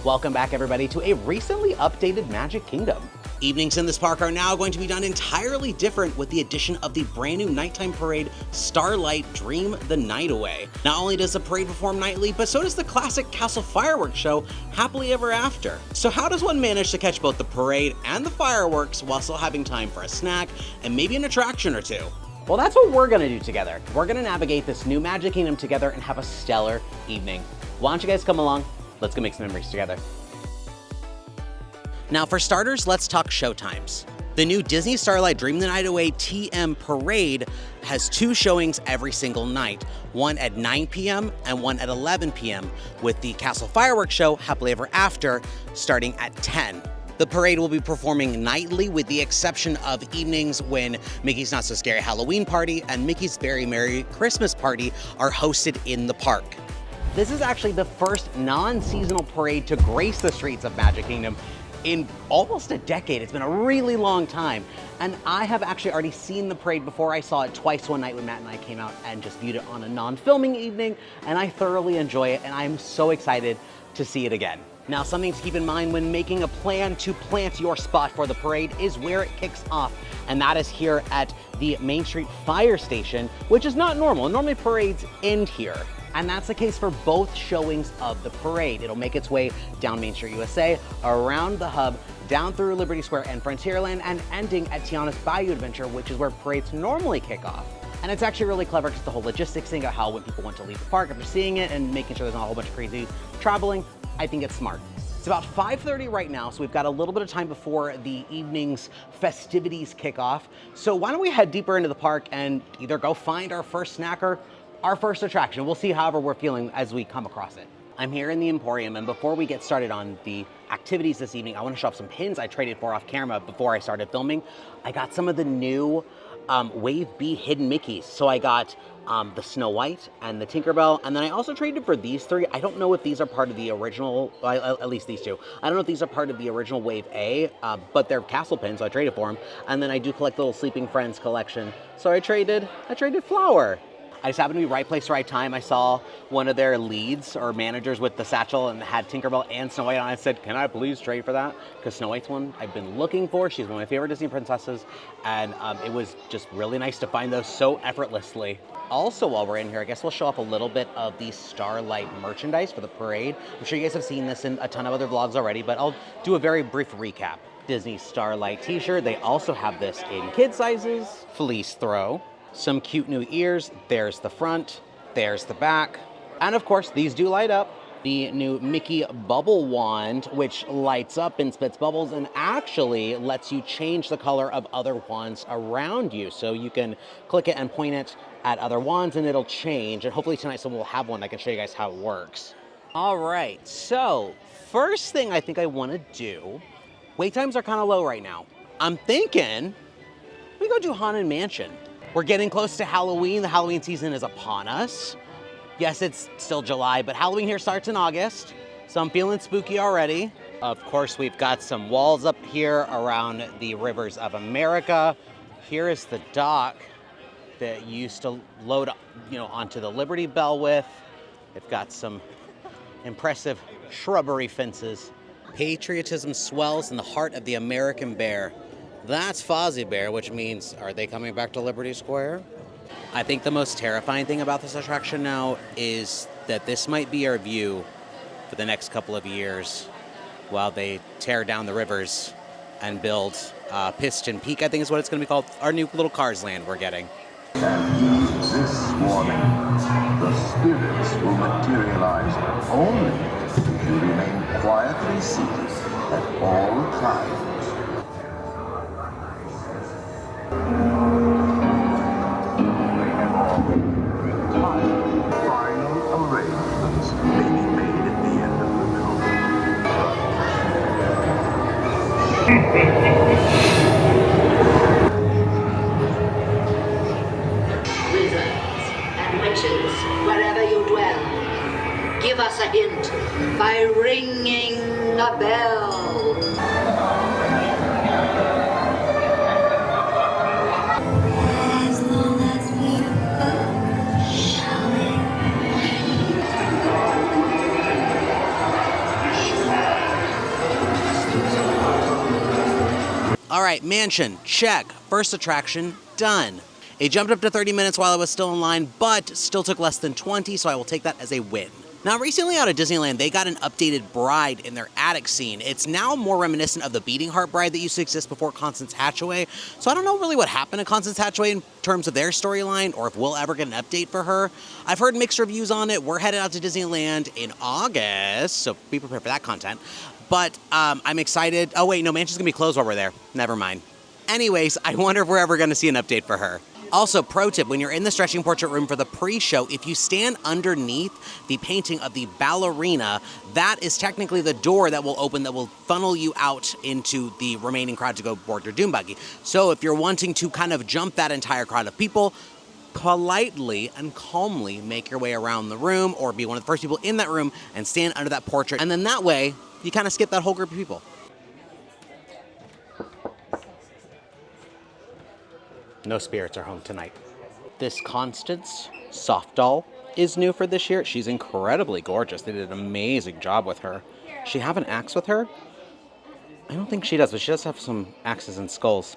Welcome back, everybody, to a recently updated Magic Kingdom. Evenings in this park are now going to be done entirely different with the addition of the brand new nighttime parade, Starlight Dream the Night Away. Not only does the parade perform nightly, but so does the classic castle fireworks show, Happily Ever After. So how does one manage to catch both the parade and the fireworks while still having time for a snack and maybe an attraction or two? Well, that's what we're gonna do together. We're gonna navigate this new Magic Kingdom together and have a stellar evening. Why don't you guys come along? Let's go make some memories together. Now for starters, let's talk showtimes. The new Disney Starlight Dream the Night Away TM Parade has 2 showings every single night, one at 9 p.m. and one at 11 p.m. with the Castle Fireworks Show, Happily Ever After, starting at 10. The parade will be performing nightly with the exception of evenings when Mickey's Not So Scary Halloween Party and Mickey's Very Merry Christmas Party are hosted in the park. This is actually the first non-seasonal parade to grace the streets of Magic Kingdom in almost a decade. It's been a really long time. And I have actually already seen the parade before. I saw it twice one night when Matt and I came out and just viewed it on a non-filming evening, and I thoroughly enjoy it, and I'm so excited to see it again. Now, something to keep in mind when making a plan to plant your spot for the parade is where it kicks off, and that is here at the Main Street Fire Station, which is not normal. Normally parades end here. And that's the case for both showings of the parade. It'll make its way down Main Street USA, around the hub, down through Liberty Square and Frontierland, and ending at Tiana's Bayou Adventure, which is where parades normally kick off. And it's actually really clever, just the whole logistics thing of how when people want to leave the park after seeing it and making sure there's not a whole bunch of crazy traveling. I think it's smart. It's about 5:30 right now, so we've got a little bit of time before the evening's festivities kick off. So why don't we head deeper into the park and either go find our first snack or our first attraction. We'll see however we're feeling as we come across it. I'm here in the Emporium, and before we get started on the activities this evening, I want to show off some pins I traded for off camera before I started filming. I got some of the new Wave B Hidden Mickeys. So I got the Snow White and the Tinkerbell, and then I also traded for these 3. I don't know if these are part of the original, at least these 2. I don't know if these are part of the original Wave A, but they're castle pins, so I traded for them. And then I do collect the little Sleeping Friends collection, so I traded Flower. I just happened to be right place, right time. I saw one of their leads or managers with the satchel and had Tinkerbell and Snow White on. I said, can I please trade for that? Because Snow White's one I've been looking for. She's one of my favorite Disney princesses. And it was just really nice to find those so effortlessly. Also, while we're in here, I guess we'll show off a little bit of the Starlight merchandise for the parade. I'm sure you guys have seen this in a ton of other vlogs already, but I'll do a very brief recap. Disney Starlight t-shirt. They also have this in kid sizes. Fleece throw. Some cute new ears. There's the front, there's the back. And of course, these do light up. The new Mickey Bubble Wand, which lights up and spits bubbles and actually lets you change the color of other wands around you. So you can click it and point it at other wands and it'll change. And hopefully tonight someone will have one. I can show you guys how it works. All right, so first thing I think I want to do, wait times are kind of low right now. I'm thinking we go do Haunted Mansion. We're getting close to Halloween. The Halloween season is upon us. Yes, it's still July, but Halloween here starts in August, so I'm feeling spooky already. Of course, we've got some walls up here around the rivers of America. Here is the dock that you used to load, onto the Liberty Bell with. They've got some impressive shrubbery fences. Patriotism swells in the heart of the American bear. That's Fozzie Bear, which means, are they coming back to Liberty Square? I think the most terrifying thing about this attraction now is that this might be our view for the next couple of years while they tear down the rivers and build Piston Peak, I think is what it's going to be called. Our new little Cars Land we're getting. And this morning, the spirits will materialize only if you remain quietly seated at all times. Final arrangements may be made at the end of the Wizards and witches, wherever you dwell, give us a hint by ringing a bell. All right, mansion, check. First attraction, done. It jumped up to 30 minutes while I was still in line, but still took less than 20, so I will take that as a win. Now, recently out of Disneyland, they got an updated bride in their attic scene. It's now more reminiscent of the Beating Heart bride that used to exist before Constance Hatchaway. So I don't know really what happened to Constance Hatchaway in terms of their storyline, or if we'll ever get an update for her. I've heard mixed reviews on it. We're headed out to Disneyland in August, so be prepared for that content. But I'm excited. Oh wait, no, Mansion's gonna be closed while we're there. Never mind. Anyways, I wonder if we're ever gonna see an update for her. Also, pro tip, when you're in the stretching portrait room for the pre-show, if you stand underneath the painting of the ballerina, that is technically the door that will open that will funnel you out into the remaining crowd to go board your Doom Buggy. So if you're wanting to kind of jump that entire crowd of people, politely and calmly make your way around the room or be one of the first people in that room and stand under that portrait. And then that way, you kind of skip that whole group of people. No spirits are home tonight. This Constance soft doll is new for this year. She's incredibly gorgeous. They did an amazing job with her. Does she have an axe with her? I don't think she does, but she does have some axes and skulls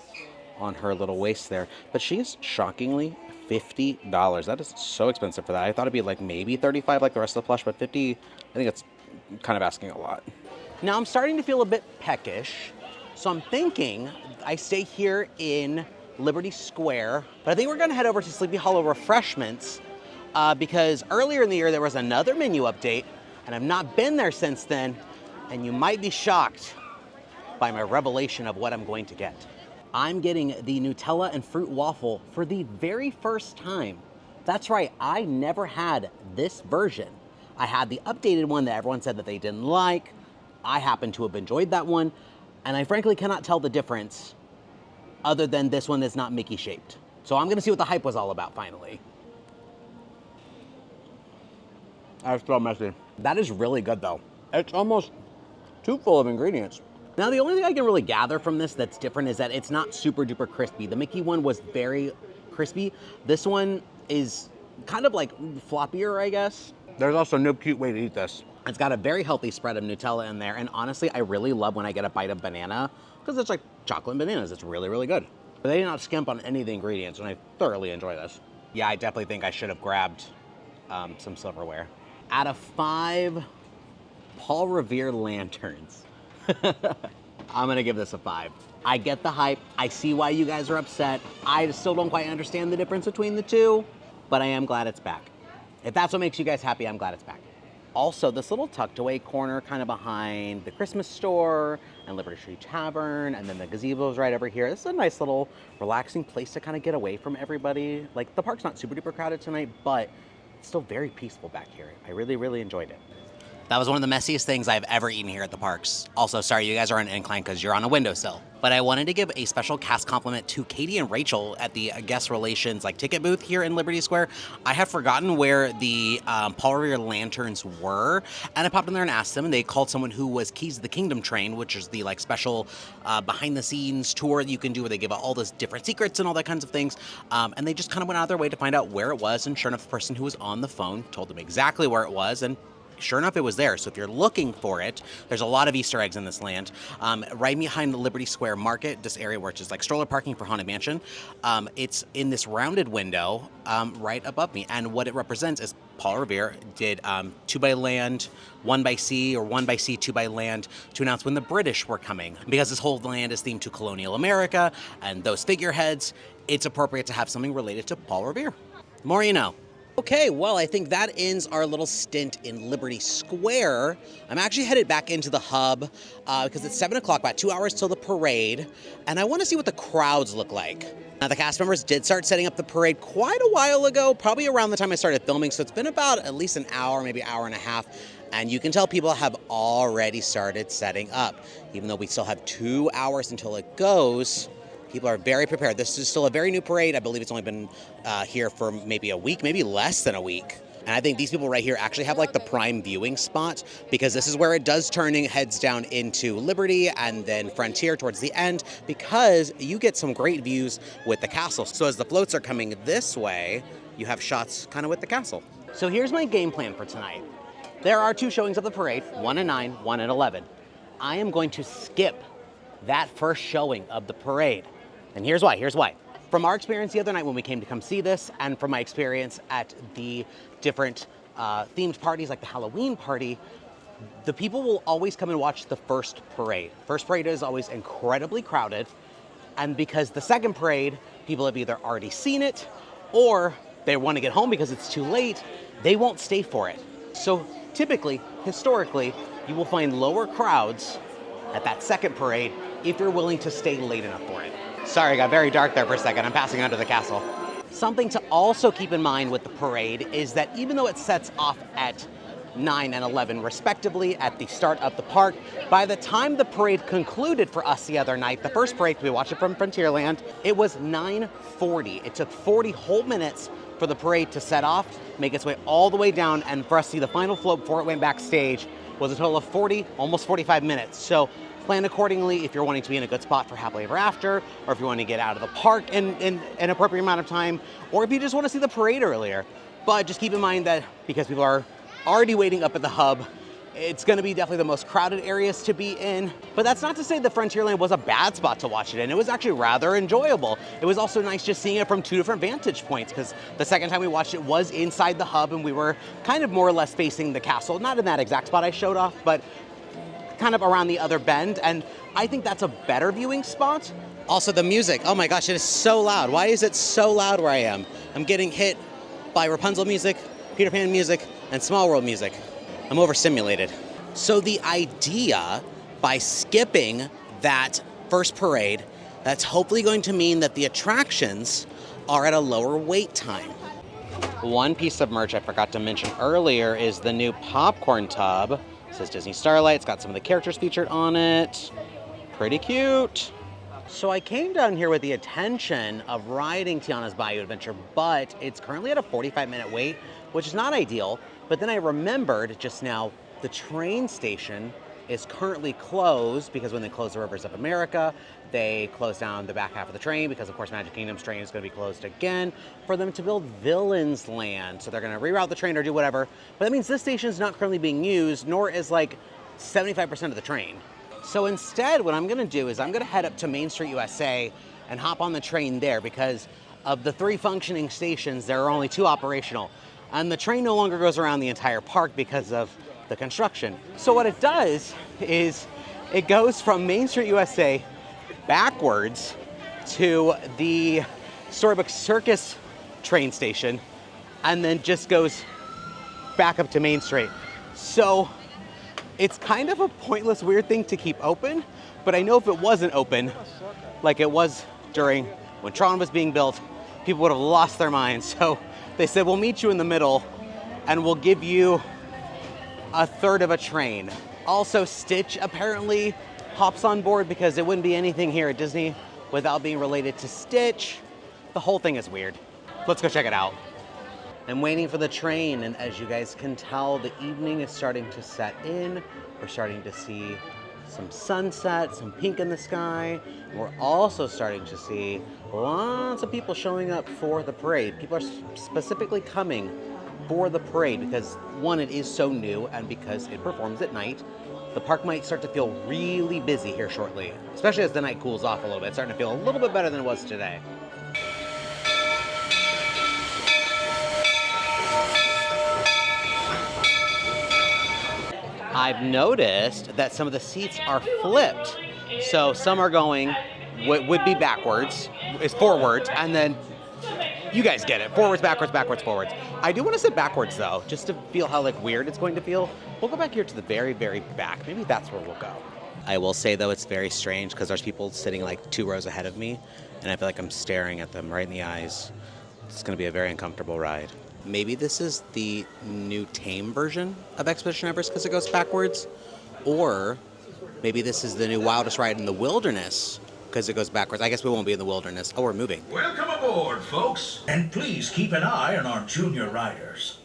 on her little waist there. But she is shockingly $50. That is so expensive for that. I thought it'd be like maybe $35 like the rest of the plush, but $50, I think that's kind of asking a lot. Now I'm starting to feel a bit peckish, so I'm thinking I stay here in Liberty Square, but I think we're gonna head over to Sleepy Hollow Refreshments because earlier in the year there was another menu update and I've not been there since then, and you might be shocked by my revelation of what I'm going to get. I'm getting the Nutella and fruit waffle for the very first time. That's right, I never had this version. I had the updated one that everyone said that they didn't like. I happen to have enjoyed that one, and I frankly cannot tell the difference other than this one is not Mickey shaped. So I'm gonna see what the hype was all about finally. That's so messy. That is really good though. It's almost too full of ingredients. Now the only thing I can really gather from this that's different is that it's not super duper crispy. The Mickey one was very crispy. This one is kind of like floppier, I guess. There's also no cute way to eat this. It's got a very healthy spread of Nutella in there, and honestly, I really love when I get a bite of banana, because it's like chocolate and bananas. It's really, really good. But they did not skimp on any of the ingredients, and I thoroughly enjoy this. Yeah, I definitely think I should have grabbed some silverware. Out of 5 Paul Revere lanterns, I'm gonna give this a 5. I get the hype. I see why you guys are upset. I still don't quite understand the difference between the two, but I am glad it's back. If that's what makes you guys happy, I'm glad it's back. Also, this little tucked away corner kind of behind the Christmas store and Liberty Street Tavern, and then the gazebo's right over here. This is a nice little relaxing place to kind of get away from everybody. Like, the park's not super duper crowded tonight, but it's still very peaceful back here. I really, really enjoyed it. That was one of the messiest things I've ever eaten here at the parks. Also, sorry, you guys are on an incline because you're on a windowsill. But I wanted to give a special cast compliment to Katie and Rachel at the guest relations ticket booth here in Liberty Square. I have forgotten where the Paul Revere lanterns were, and I popped in there and asked them, and they called someone who was Keys to the Kingdom train, which is the special behind-the-scenes tour that you can do where they give out all those different secrets and all that kinds of things. And they just kind of went out of their way to find out where it was, and sure enough, the person who was on the phone told them exactly where it was, and sure enough, it was there. So if you're looking for it, there's a lot of Easter eggs in this land. Right behind the Liberty Square Market, this area where it's just like stroller parking for Haunted Mansion, it's in this rounded window right above me. And what it represents is Paul Revere did 2 by land, 1 by sea, or 1 by sea, 2 by land to announce when the British were coming. Because this whole land is themed to colonial America and those figureheads, it's appropriate to have something related to Paul Revere. The more you know. Okay, well, I think that ends our little stint in Liberty Square. I'm actually headed back into the hub because it's 7 o'clock, about 2 hours till the parade, and I want to see what the crowds look like. Now, the cast members did start setting up the parade quite a while ago, probably around the time I started filming, so it's been about at least an hour, maybe hour and a half, and you can tell people have already started setting up. Even though we still have 2 hours until it goes, people are very prepared. This is still a very new parade. I believe it's only been here for maybe a week, maybe less than a week. And I think these people right here actually have the prime viewing spot because this is where it does turning heads down into Liberty and then Frontier towards the end because you get some great views with the castle. So as the floats are coming this way, you have shots kind of with the castle. So here's my game plan for tonight. There are 2 showings of the parade, 1 at 9, 1 at 11. I am going to skip that first showing of the parade. And here's why. From our experience the other night when we came to come see this, and from my experience at the different themed parties like the Halloween party, the people will always come and watch the first parade. First parade is always incredibly crowded, and because the second parade, people have either already seen it or they want to get home because it's too late, they won't stay for it. So typically, historically, you will find lower crowds at that second parade if you're willing to stay late enough for it. Sorry, it got very dark there for a second. I'm passing on to the castle. Something to also keep in mind with the parade is that even though it sets off at 9 and 11 respectively at the start of the park, by the time the parade concluded for us the other night, the first parade, we watched it from Frontierland, it was 9:40. It took 40 whole minutes for the parade to set off, make its way all the way down, and for us to see the final float before it went backstage was a total of 40, almost 45 minutes. So plan accordingly if you're wanting to be in a good spot for Happily Ever After, or if you want to get out of the park in an appropriate amount of time, or if you just want to see the parade earlier. But just keep in mind that because people are already waiting up at the hub, it's going to be definitely the most crowded areas to be in. But that's not to say that Frontierland was a bad spot to watch it in. It was actually rather enjoyable. It was also nice just seeing it from two different vantage points, because the second time we watched it was inside the hub and we were kind of more or less facing the castle. Not in that exact spot I showed off, but kind of around the other bend. And I think that's a better viewing spot. Also the music, oh my gosh, it is so loud. Why is it so loud where I am? I'm getting hit by Rapunzel music, Peter Pan music, and Small World music. I'm overstimulated. So the idea, by skipping that first parade, that's hopefully going to mean that the attractions are at a lower wait time. One piece of merch I forgot to mention earlier is the new popcorn tub. It says Disney Starlight. It's got some of the characters featured on it. Pretty cute. So I came down here with the intention of riding Tiana's Bayou Adventure, but it's currently at a 45-minute wait, which is not ideal. But then I remembered just now the train station is currently closed because when they close the Rivers of America, they close down the back half of the train because, of course, Magic Kingdom's train is going to be closed again for them to build Villains Land. So they're going to reroute the train or do whatever. But that means this station is not currently being used, nor is like 75% of the train. So instead, what I'm going to do is I'm going to head up to Main Street USA and hop on the train there, because of the 3 functioning stations, there are only 2 operational. And the train no longer goes around the entire park because of the construction. So what it does is it goes from Main Street USA backwards to the Storybook Circus train station, and then just goes back up to Main Street. So it's kind of a pointless, weird thing to keep open, but I know if it wasn't open, like it was during when Tron was being built, people would have lost their minds. So they said, we'll meet you in the middle and we'll give you a third of a train. Also, Stitch apparently hops on board because it wouldn't be anything here at Disney without being related to Stitch. The whole thing is weird. Let's go check it out. I'm waiting for the train, and as you guys can tell, the evening is starting to set in. We're starting to see some sunset, some pink in the sky. We're also starting to see lots of people showing up for the parade. People are specifically coming for the parade because, one, it is so new, and because it performs at night. The park might start to feel really busy here shortly, especially as the night cools off a little bit. It's starting to feel a little bit better than it was today. I've noticed that some of the seats are flipped. So some are going, would be backwards, is forwards, and then you guys get it. Forwards, backwards, backwards, forwards. I do want to sit backwards though, just to feel how like weird it's going to feel. We'll go back here to the very, very back. Maybe that's where we'll go. I will say though, it's very strange because there's people sitting like 2 rows ahead of me, and I feel like I'm staring at them right in the eyes. It's going to be a very uncomfortable ride. Maybe this is the new tame version of Expedition Everest because it goes backwards. Or maybe this is the new wildest ride in the wilderness because it goes backwards. I guess we won't be in the wilderness. Oh, we're moving. Welcome aboard, folks. And please keep an eye on our junior riders.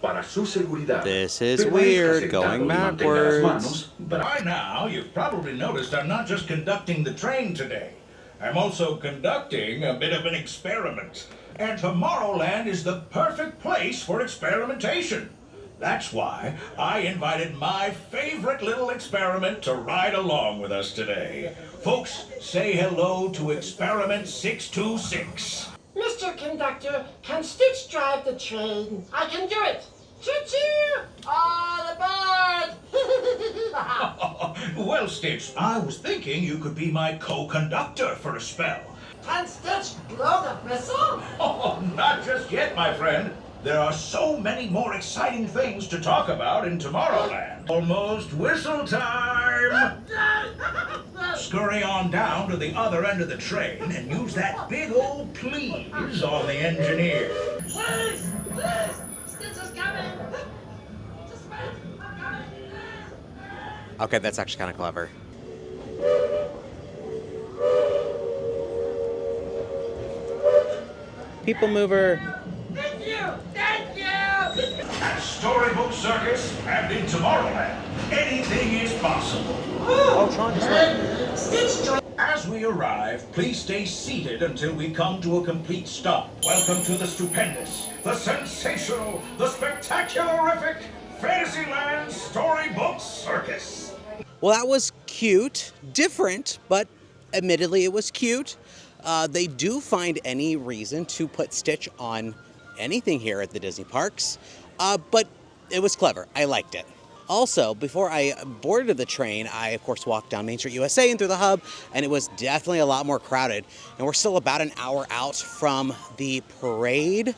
Para su seguridad. This is weird, going backwards. But by now, you've probably noticed I'm not just conducting the train today. I'm also conducting a bit of an experiment. And Tomorrowland is the perfect place for experimentation. That's why I invited my favorite little experiment to ride along with us today. Folks, say hello to Experiment 626. Mr. Conductor, can Stitch drive the train? I can do it. Choo-choo! All aboard! Well, Stitch, I was thinking you could be my co-conductor for a spell. Can Stitch blow the whistle? Oh, not just yet, my friend. There are so many more exciting things to talk about in Tomorrowland. Almost whistle time! Scurry on down to the other end of the train and use that big old please on the engineer. Please! Please! Stitch is coming! Just wait! I'm coming! Okay, that's actually kind of clever. PeopleMover. Thank you! Thank you! At Storybook Circus and in Tomorrowland, anything is possible. Oh, Tron just went. Stitch joined. As we arrive, please stay seated until we come to a complete stop. Welcome to the stupendous, the sensational, the spectacularific Fantasyland Storybook Circus. Well, that was cute, different, but admittedly it was cute. They do find any reason to put Stitch on anything here at the Disney parks, but it was clever. I liked it. Also, before I boarded the train, I, of course, walked down Main Street USA and through the hub, and it was definitely a lot more crowded. And we're still about an hour out from the parade.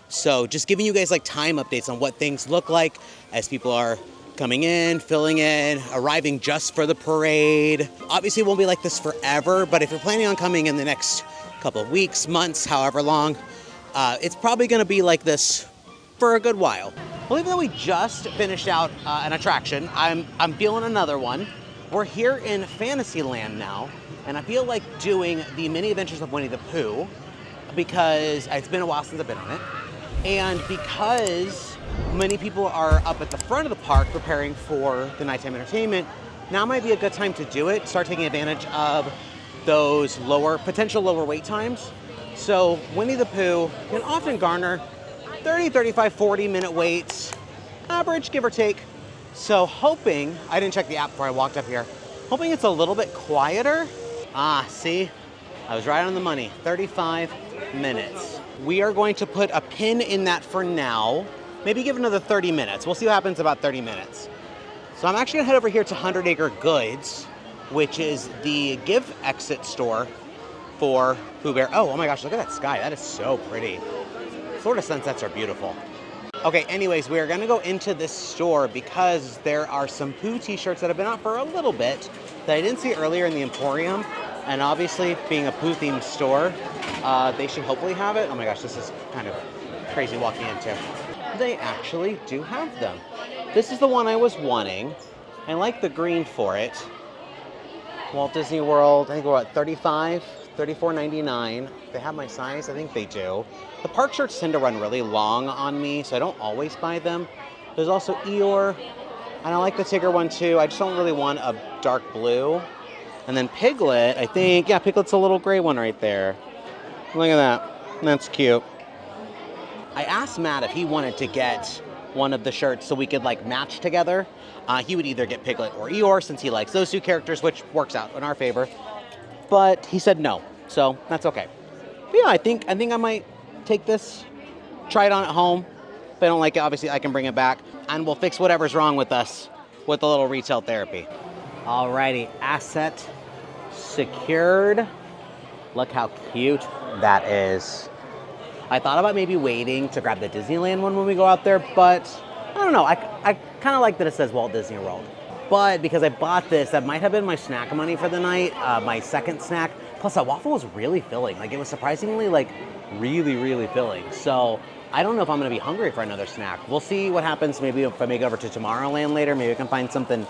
So just giving you guys like time updates on what things look like as people are coming in, filling in, arriving just for the parade. Obviously, it won't be like this forever, but if you're planning on coming in the next couple of weeks, months, however long, it's probably going to be like this for a good while. Well, even though we just finished out an attraction, I'm feeling another one. We're here in Fantasyland now, and I feel like doing the mini adventures of Winnie the Pooh because it's been a while since I've been on it, and because many people are up at the front of the park preparing for the nighttime entertainment, now might be a good time to do it. Start taking advantage of those potential lower wait times. So Winnie the Pooh can often garner 30, 35, 40-minute waits, average, give or take. So hoping, I didn't check the app before I walked up here, hoping it's a little bit quieter. See, I was right on the money, 35 minutes. We are going to put a pin in that for now, maybe give another 30 minutes. We'll see what happens about 30 minutes. So I'm actually gonna head over here to 100 Acre Goods, which is the gift exit store for Pooh Bear. Oh my gosh, look at that sky. That is so pretty. Florida sunsets are beautiful. Okay, anyways, we are gonna go into this store because there are some Pooh t-shirts that have been out for a little bit that I didn't see earlier in the Emporium. And obviously, being a Pooh themed store, they should hopefully have it. Oh my gosh, this is kind of crazy walking into. They actually do have them. This is the one I was wanting. I like the green for it. Walt Disney World, I think we're at $34.99. They have my size, I think they do. The park shirts tend to run really long on me, so I don't always buy them. There's also Eeyore, and I like the Tigger one too. I just don't really want a dark blue. And then Piglet, I think, yeah, Piglet's a little gray one right there. Look at that, that's cute. I asked Matt if he wanted to get one of the shirts so we could like match together. He would either get Piglet or Eeyore since he likes those two characters, which works out in our favor. But he said no, so that's okay. But yeah, I think I might take this, try it on at home. If I don't like it, obviously I can bring it back, and we'll fix whatever's wrong with us with a little retail therapy. Alrighty, asset secured. Look how cute that is. I thought about maybe waiting to grab the Disneyland one when we go out there, but I don't know. I kind of like that it says Walt Disney World. But because I bought this, that might have been my snack money for the night, my second snack. Plus, that waffle was really filling. Like, it was surprisingly, like, really, really filling. So I don't know if I'm going to be hungry for another snack. We'll see what happens. Maybe if I make it over to Tomorrowland later, maybe I can find something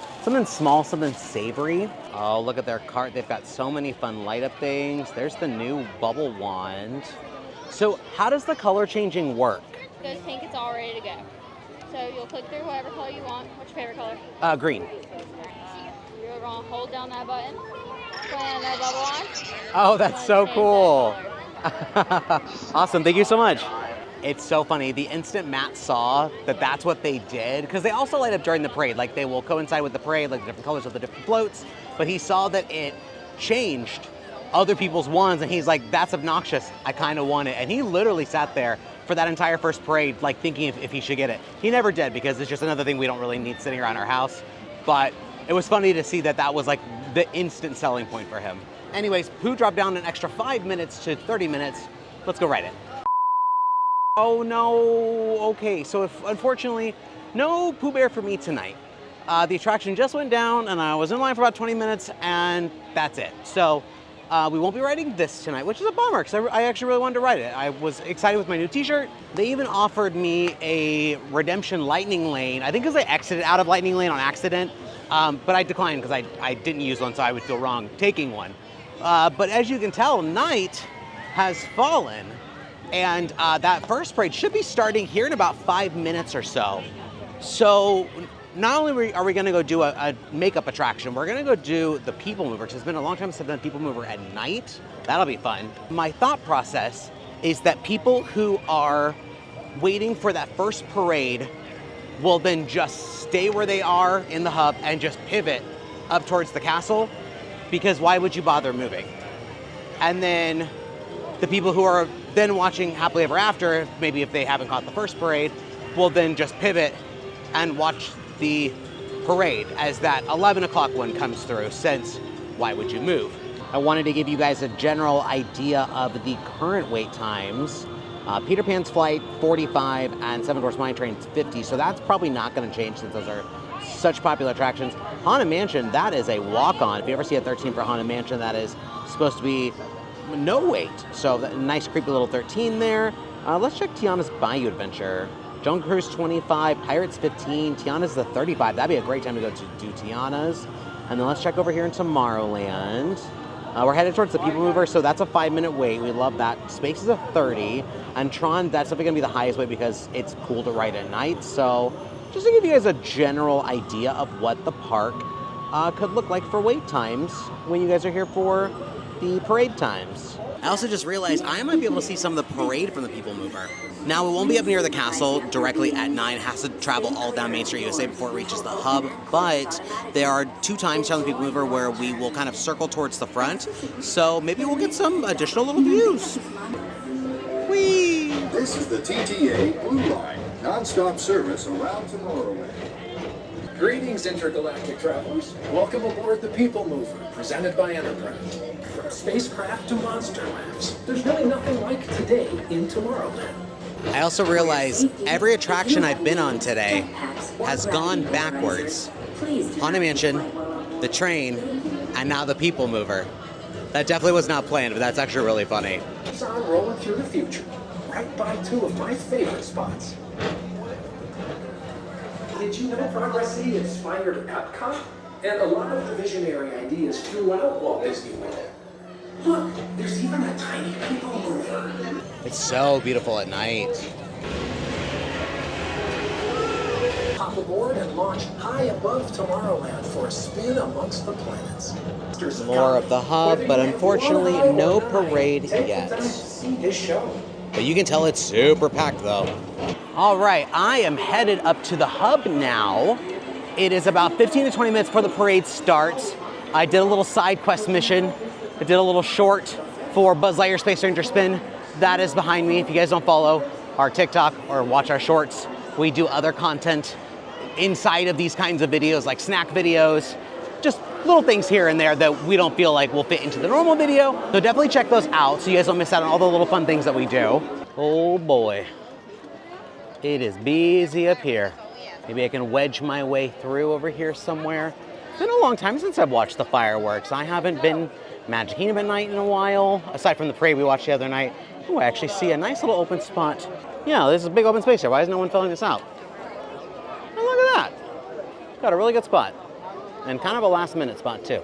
small, something savory. Oh, look at their cart. They've got so many fun light-up things. There's the new bubble wand. So how does the color changing work? It goes pink, it's all ready to go. So you'll click through whatever color you want. What's your favorite color? Green. You're going to hold down that button. Plan that bubble on. Oh, that's so cool. Awesome. Thank you so much. It's so funny. The instant Matt saw that that's what they did, because they also light up during the parade. Like, they will coincide with the parade, like the different colors of the different floats. But he saw that it changed other people's ones, and he's like, that's obnoxious. I kind of want it. And he literally sat there for that entire first parade, like thinking if he should get it. He never did, because it's just another thing we don't really need sitting around our house. But it was funny to see that that was like the instant selling point for him. Anyways, Pooh dropped down an extra 5 minutes to 30 minutes. Let's go ride it. Oh no, okay, so unfortunately, no Pooh Bear for me tonight. The attraction just went down and I was in line for about 20 minutes and that's it. So we won't be riding this tonight, which is a bummer because I actually really wanted to ride it. I was excited with my new t-shirt. They even offered me a Redemption Lightning Lane. I think because I exited out of Lightning Lane on accident, but I declined because I didn't use one, so I would feel wrong taking one. But as you can tell, night has fallen. And that first parade should be starting here in about 5 minutes or so. So not only are we gonna go do a makeup attraction, we're gonna go do the PeopleMover, because it's been a long time since I've done PeopleMover at night. That'll be fun. My thought process is that people who are waiting for that first parade will then just stay where they are in the hub and just pivot up towards the castle, because why would you bother moving? And then the people who are then watching Happily Ever After, maybe if they haven't caught the first parade, will then just pivot and watch the parade as that 11 o'clock one comes through, since why would you move? I wanted to give you guys a general idea of the current wait times. Peter Pan's Flight, 45, and Seven Dwarfs Mine Train's 50, so that's probably not gonna change since those are such popular attractions. Haunted Mansion, that is a walk-on. If you ever see a 13 for Haunted Mansion, that is supposed to be no wait. So that nice creepy little 13 there. Let's check Tiana's Bayou Adventure. Jungle Cruise 25, Pirates 15, Tiana's the 35. That'd be a great time to go to do Tiana's. And then let's check over here in Tomorrowland. We're headed towards the PeopleMover, so that's a 5-minute wait. We love that. Space is a 30. And Tron, that's definitely gonna be the highest wait because it's cool to ride at night. So just to give you guys a general idea of what the park could look like for wait times when you guys are here for the parade times. I also just realized I might be able to see some of the parade from the PeopleMover. Now, it won't be up near the castle directly at 9. It has to travel all down Main Street USA before it reaches the hub, but there are 2 times on the PeopleMover where we will kind of circle towards the front, so maybe we'll get some additional little views. Whee! This is the TTA Blue Line, non-stop service around Tomorrowland. Greetings, intergalactic travelers. Welcome aboard the PeopleMover, presented by Enterprise. From spacecraft to monster labs, there's really nothing like today in Tomorrowland. I also realize every attraction I've been on today has gone backwards. Haunted Mansion, the train, and now the PeopleMover. That definitely was not planned, but that's actually really funny. It's on rolling through the future, right by 2 of my favorite spots. Did you know Progress City inspired Epcot? And a lot of the visionary ideas throughout Walt Disney World. Look, there's even a tiny PeopleMover. It's so beautiful at night. Hop aboard and launch high above Tomorrowland for a spin amongst the planets. More of the hub, but unfortunately no parade yet. See his show. But you can tell it's super packed though. All right, I am headed up to the hub now. It is about 15 to 20 minutes before the parade starts. I did a little side quest mission. I did a little short for Buzz Lightyear Space Ranger Spin. That is behind me. If you guys don't follow our TikTok or watch our shorts, we do other content inside of these kinds of videos, like snack videos, just little things here and there that we don't feel like will fit into the normal video. So definitely check those out so you guys don't miss out on all the little fun things that we do. Oh boy, it is busy up here. Maybe I can wedge my way through over here somewhere. It's been a long time since I've watched the fireworks. I haven't been Magic Kingdom at night in a while, aside from the parade we watched the other night. Oh, I actually see a nice little open spot. Yeah, there's a big open space here. Why is no one filling this out? Oh, look at that. Got a really good spot. And kind of a last minute spot too.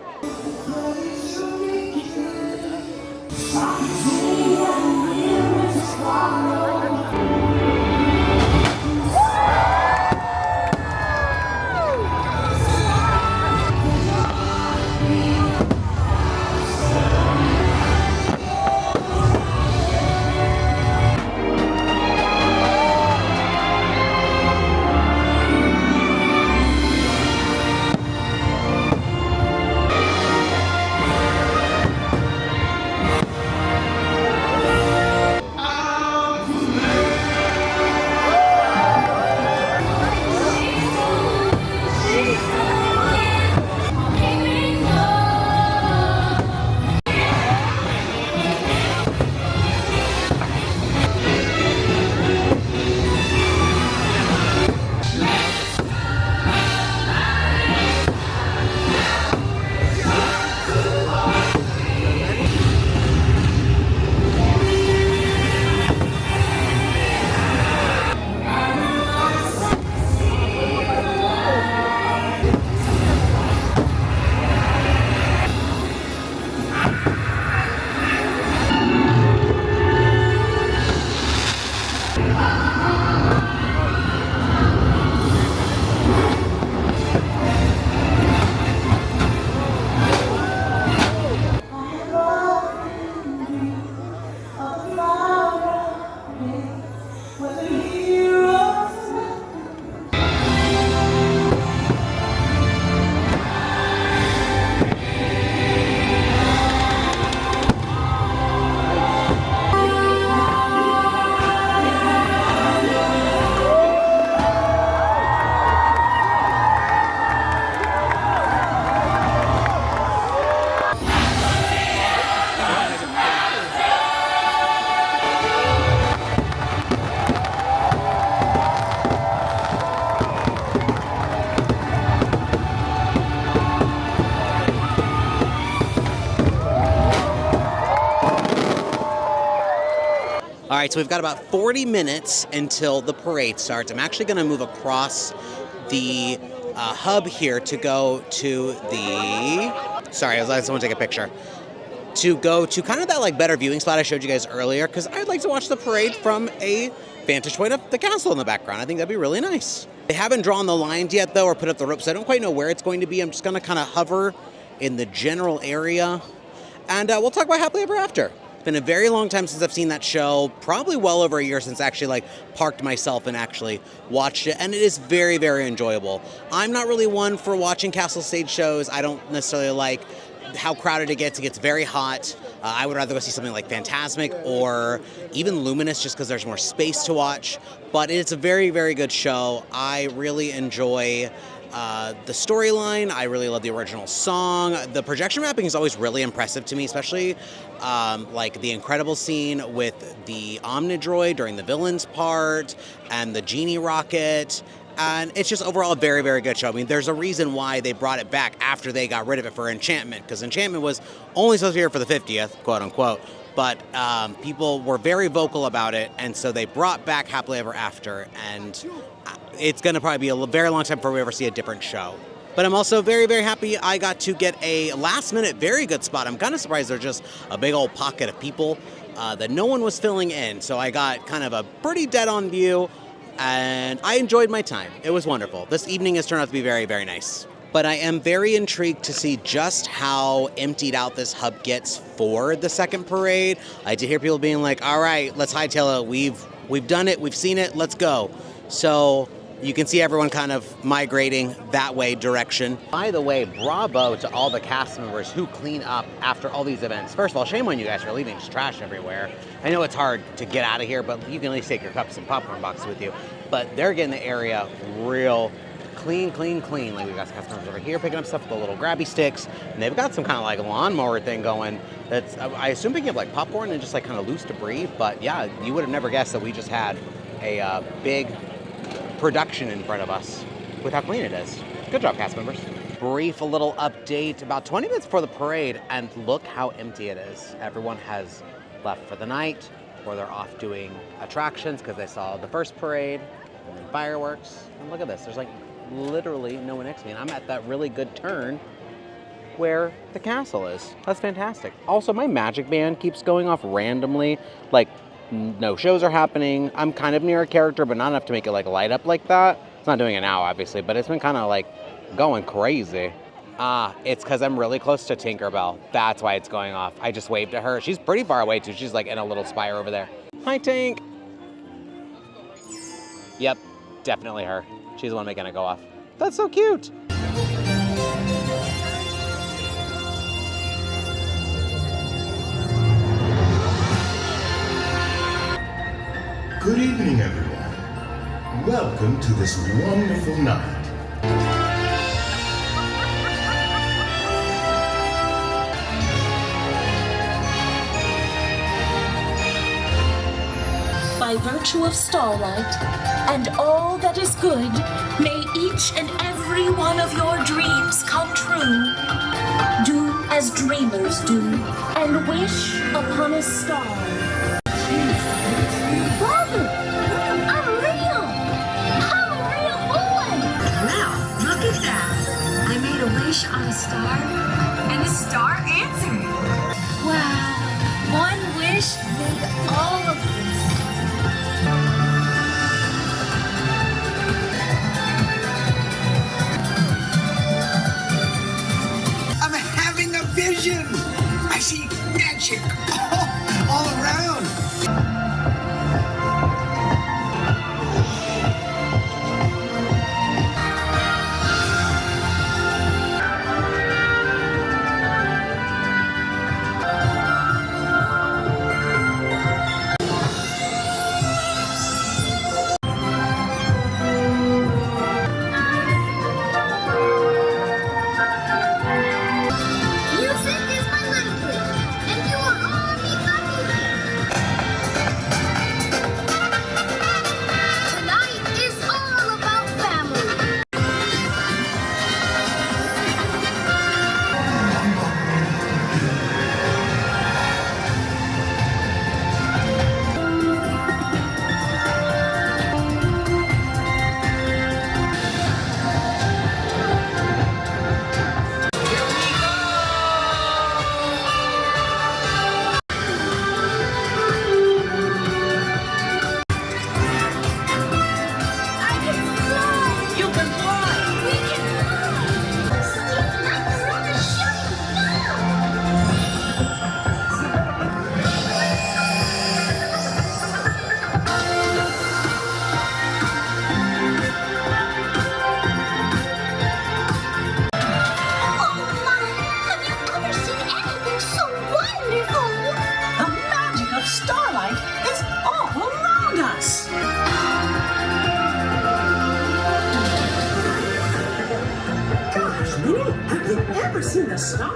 right, so we've got about 40 minutes until the parade starts. I'm actually going to move across the hub here to go to the... Sorry, I was letting someone take a picture. To go to kind of that like better viewing spot I showed you guys earlier, because I'd like to watch the parade from a vantage point of the castle in the background. I think that'd be really nice. They haven't drawn the lines yet, though, or put up the ropes. I don't quite know where it's going to be. I'm just going to kind of hover in the general area, and we'll talk about Happily Ever After. It's been a very long time since I've seen that show, probably well over a year since I actually like parked myself and actually watched it, and it is very, very enjoyable. I'm not really one for watching castle stage shows. I don't necessarily like how crowded it gets. It gets very hot. I would rather go see something like Fantasmic or even Luminous just because there's more space to watch. But it's a very, very good show. I really enjoy the storyline. I really love the original song. The projection mapping is always really impressive to me, especially like the incredible scene with the Omnidroid during the villain's part and the Genie Rocket. And it's just overall a very, very good show. I mean, there's a reason why they brought it back after they got rid of it for Enchantment, because Enchantment was only supposed to be here for the 50th, quote unquote. But people were very vocal about it, and so they brought back Happily Ever After, and it's going to probably be a very long time before we ever see a different show. But I'm also very, very happy I got to get a last-minute, very good spot. I'm kind of surprised there's just a big old pocket of people that no one was filling in, so I got kind of a pretty dead-on view. And I enjoyed my time. It was wonderful. This evening has turned out to be very, very nice. But I am very intrigued to see just how emptied out this hub gets for the second parade. I did hear people being like, all right, let's hightail it. We've done it. We've seen it. Let's go. So you can see everyone kind of migrating that way direction. By the way, bravo to all the cast members who clean up after all these events. First of all, shame on you guys for leaving just trash everywhere. I know it's hard to get out of here, but you can at least take your cups and popcorn boxes with you. But they're getting the area real clean, clean, clean. Like we've got cast members over here picking up stuff with the little grabby sticks, and they've got some kind of like lawnmower thing going. That's, I assume, picking up like popcorn and just like kind of loose debris. But yeah, you would have never guessed that we just had a big production in front of us with how clean it is. Good job, cast members. Brief little update about 20 minutes before the parade, and look how empty it is. Everyone has left for the night, or they're off doing attractions because they saw the first parade and then fireworks. And look at this, there's like literally no one next to me, and I'm at that really good turn where the castle is. That's fantastic. Also, my magic band keeps going off randomly, like no shows are happening. I'm kind of near a character, but not enough to make it like light up like that. It's not doing it now, obviously, but it's been kind of like going crazy. It's because I'm really close to Tinkerbell. That's why it's going off. I just waved at her. She's pretty far away too. She's like in a little spire over there. Hi, Tink. Yep, definitely her. She's the one making it go off. That's so cute. Good evening, everyone. Welcome to this wonderful night. By virtue of Starlight and all that is good, may each and every one of your dreams come true. Do as dreamers do, and wish upon a star. Brother, I'm real! I'm a real boy! Well, look at that. I made a wish on a star, and the star answered. Wow, one wish made all of this. I'm having a vision! I see magic all around! Music is my language, and you are all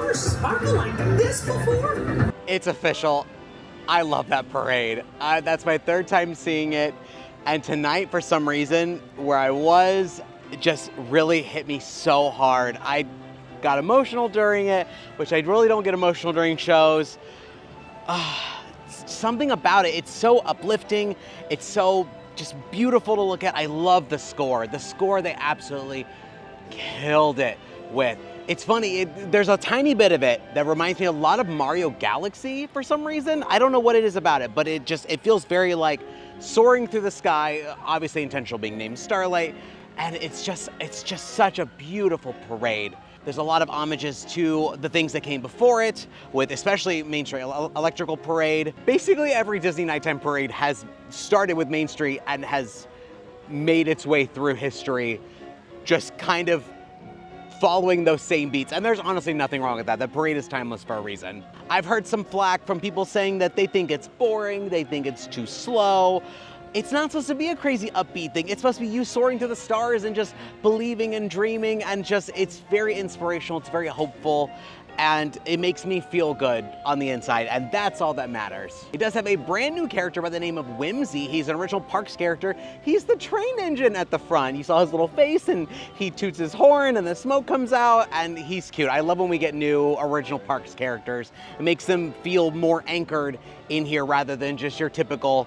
ever sparkle like this before? It's official. I love that parade. That's my third time seeing it. And tonight, for some reason, where I was, it just really hit me so hard. I got emotional during it, which I really don't get emotional during shows. Something about it, it's so uplifting. It's so just beautiful to look at. I love the score. The score, they absolutely killed it with. It's funny, there's a tiny bit of it that reminds me a lot of Mario Galaxy for some reason. I don't know what it is about it, but it feels very like soaring through the sky, obviously intentional being named Starlight, and it's just such a beautiful parade. There's a lot of homages to the things that came before it, with especially Main Street Electrical Parade. Basically every Disney nighttime parade has started with Main Street and has made its way through history, just kind of following those same beats, and there's honestly nothing wrong with that. The parade is timeless for a reason. I've heard some flack from people saying that they think it's boring, they think it's too slow. It's not supposed to be a crazy upbeat thing. It's supposed to be you soaring to the stars and just believing and dreaming, and just, it's very inspirational, it's very hopeful, and it makes me feel good on the inside, and that's all that matters. It does have a brand new character by the name of Whimsy. He's an original Parks character. He's the train engine at the front. You saw his little face, and he toots his horn, and the smoke comes out, and he's cute. I love when we get new original Parks characters. It makes them feel more anchored in here rather than just your typical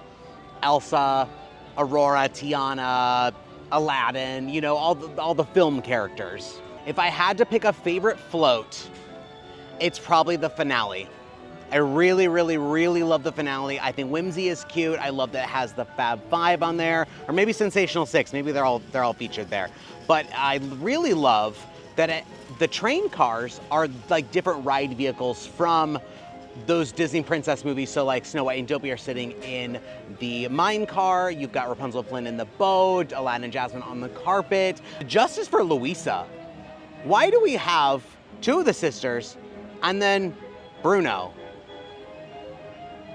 Elsa, Aurora, Tiana, Aladdin, you know, all the film characters. If I had to pick a favorite float, it's probably the finale. I really, really, really love the finale. I think Whimsy is cute. I love that it has the Fab Five on there, or maybe Sensational Six. Maybe they're all featured there. But I really love that the train cars are like different ride vehicles from those Disney princess movies. So like Snow White and Dopey are sitting in the mine car. You've got Rapunzel, Flynn in the boat, Aladdin and Jasmine on the carpet. Justice for Louisa. Why do we have two of the sisters and then Bruno?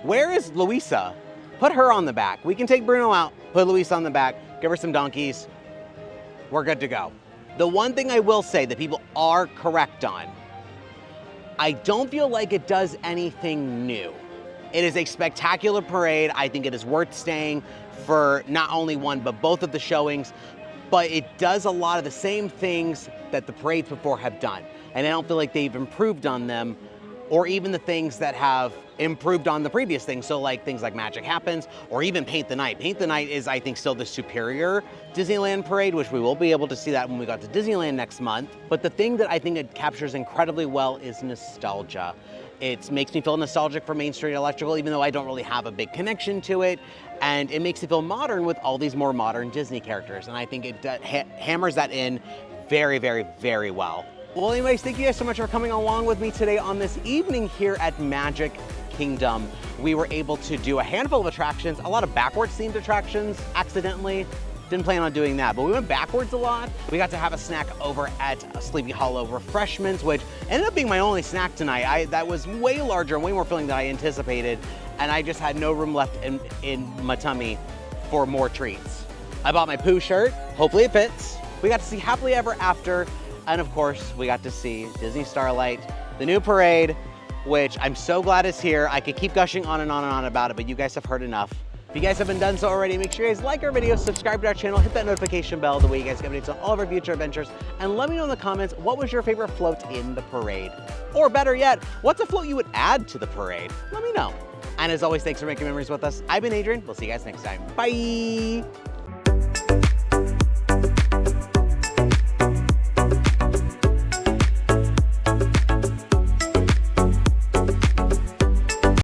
Where is Louisa? Put her on the back. We can take Bruno out, put Louisa on the back, give her some donkeys. We're good to go. The one thing I will say that people are correct on, I don't feel like it does anything new. It is a spectacular parade. I think it is worth staying for not only one, but both of the showings. But it does a lot of the same things that the parades before have done. And I don't feel like they've improved on them, or even the things that have improved on the previous things. So like things like Magic Happens, or even Paint the Night. Paint the Night is, I think, still the superior Disneyland parade, which we will be able to see that when we got to Disneyland next month. But the thing that I think it captures incredibly well is nostalgia. It makes me feel nostalgic for Main Street Electrical, even though I don't really have a big connection to it. And it makes it feel modern with all these more modern Disney characters. And I think it hammers that in very, very, very well. Well, anyways, thank you guys so much for coming along with me today on this evening here at Magic Kingdom. We were able to do a handful of attractions, a lot of backwards themed attractions, accidentally. Didn't plan on doing that, but we went backwards a lot. We got to have a snack over at Sleepy Hollow Refreshments, which ended up being my only snack tonight. That was way larger and way more filling than I anticipated, and I just had no room left in my tummy for more treats. I bought my Pooh shirt, hopefully it fits. We got to see Happily Ever After, and of course, we got to see Disney Starlight, the new parade, which I'm so glad is here. I could keep gushing on and on and on about it, but you guys have heard enough. If you guys haven't done so already, make sure you guys like our videos, subscribe to our channel, hit that notification bell, the way you guys get updates on all of our future adventures, and let me know in the comments, what was your favorite float in the parade? Or better yet, what's a float you would add to the parade? Let me know. And as always, thanks for making memories with us. I've been Adrian. We'll see you guys next time. Bye.